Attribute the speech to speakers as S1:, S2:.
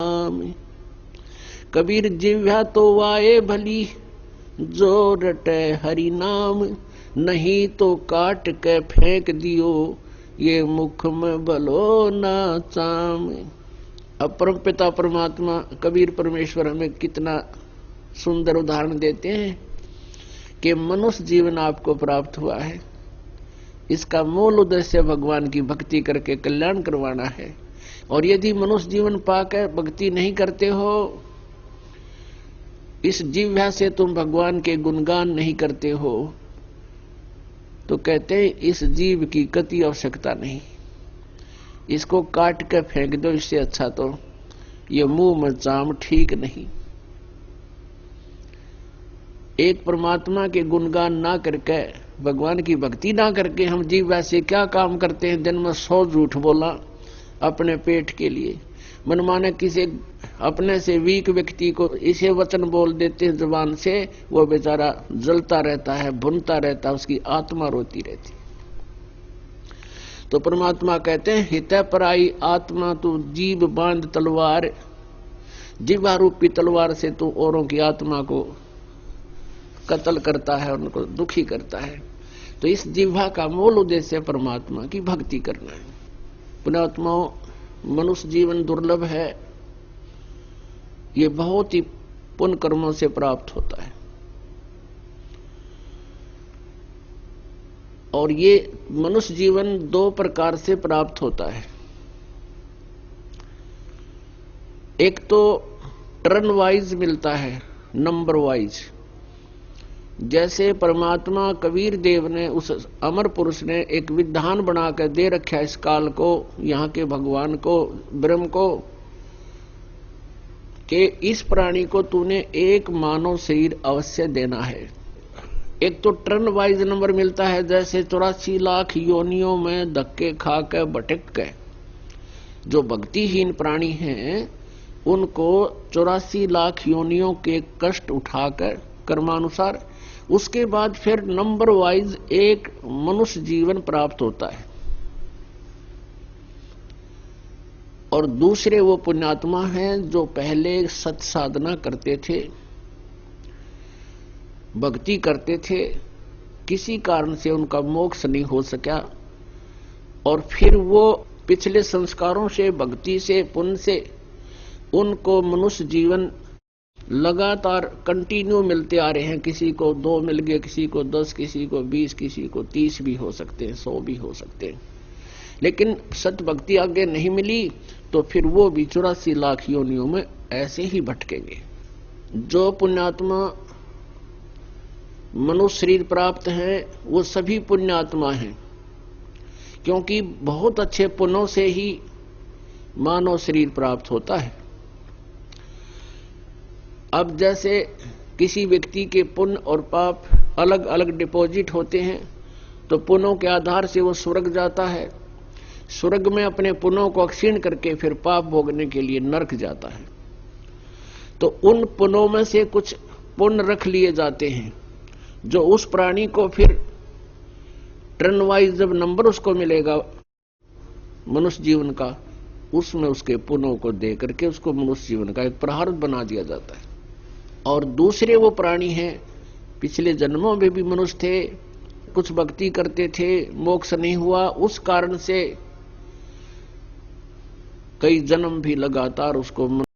S1: नाम। कबीर जिह्वा तो वाए भली, जो रटे हरि नाम। नहीं तो काट के फेंक दियो, ये मुख में भलो ना चाम। अब परम पिता परमात्मा कबीर परमेश्वर हमें कितना सुंदर उदाहरण देते हैं कि मनुष्य जीवन आपको प्राप्त हुआ है, इसका मूल उद्देश्य भगवान की भक्ति करके कल्याण करवाना है। और यदि मनुष्य जीवन पाकर भक्ति नहीं करते हो, इस जिह्वा से तुम भगवान के गुणगान नहीं करते हो, तो कहते हैं इस जीव की कति आवश्यकता नहीं, इसको काट के फेंक दो, इससे अच्छा तो ये मुंह में चाम ठीक नहीं। एक परमात्मा के गुणगान ना करके, भगवान की भक्ति ना करके हम जीव वैसे क्या काम करते हैं। दिन में 100 झूठ बोला अपने पेट के लिए, मन माने किसी अपने से वीक व्यक्ति को इसे वचन बोल देते हैं जुबान से, वो बेचारा जलता रहता है, भुनता रहता है, उसकी आत्मा रोती रहती। तो परमात्मा कहते हैं हितै पराई आत्मा तू जीव बांध तलवार। जीवा रूपी तलवार से तू औरों की आत्मा को कत्ल करता है, उनको दुखी करता है। तो इस जिह्वा का मूल उद्देश्य परमात्मा की भक्ति करना है। पुण्यात्माओं, मनुष्य जीवन दुर्लभ है, ये बहुत ही पुण्य कर्मों से प्राप्त होता है। और ये मनुष्य जीवन 2 प्रकार से प्राप्त होता है। एक तो टर्न वाइज मिलता है, नंबर वाइज। जैसे परमात्मा कबीर देव ने, उस अमर पुरुष ने एक विधान बनाकर दे रखा है इस काल को, यहाँ के भगवान को, ब्रह्म को, कि इस प्राणी को तूने एक मानव शरीर अवश्य देना है। एक तो टर्न वाइज नंबर मिलता है, जैसे 84 लाख योनियों में धक्के खा के भटक के जो भक्तिहीन प्राणी हैं, उनको 84 लाख योनियों के कष्ट उठाकर कर्मानुसार, उसके बाद फिर नंबर वाइज एक मनुष्य जीवन प्राप्त होता है। और दूसरे वो पुण्यात्मा हैं जो पहले सत साधना करते थे, भक्ति करते थे, किसी कारण से उनका मोक्ष नहीं हो सका, और फिर वो पिछले संस्कारों से, भक्ति से, पुण्य से उनको मनुष्य जीवन लगातार कंटिन्यू मिलते आ रहे हैं। किसी को 2 मिल गए, किसी को 10, किसी को 20, किसी को 30 भी हो सकते हैं, 100 भी हो सकते हैं। लेकिन सत भक्ति आगे नहीं मिली तो फिर वो भी 84 लाख योनियों में ऐसे ही भटकेंगे। जो पुण्यात्मा मनुष्य शरीर प्राप्त है वो सभी पुण्यात्मा हैं, क्योंकि बहुत अच्छे पुण्यों से ही मानव शरीर प्राप्त होता है। अब जैसे किसी व्यक्ति के पुण्य और पाप अलग अलग डिपॉजिट होते हैं, तो पुण्यों के आधार से वो स्वर्ग जाता है, स्वर्ग में अपने पुण्यों को क्षीण करके फिर पाप भोगने के लिए नरक जाता है। तो उन पुण्यों में से कुछ पुण्य रख लिए जाते हैं, जो उस प्राणी को फिर टर्न वाइज जब नंबर उसको मिलेगा मनुष्य जीवन का, उसमें उसके पुण्यों को दे करके उसको मनुष्य जीवन का एक प्रारब्ध बना दिया जाता है। और दूसरे वो प्राणी हैं, पिछले जन्मों में भी मनुष्य थे, कुछ भक्ति करते थे, मोक्ष नहीं हुआ, उस कारण से कई जन्म भी लगातार उसको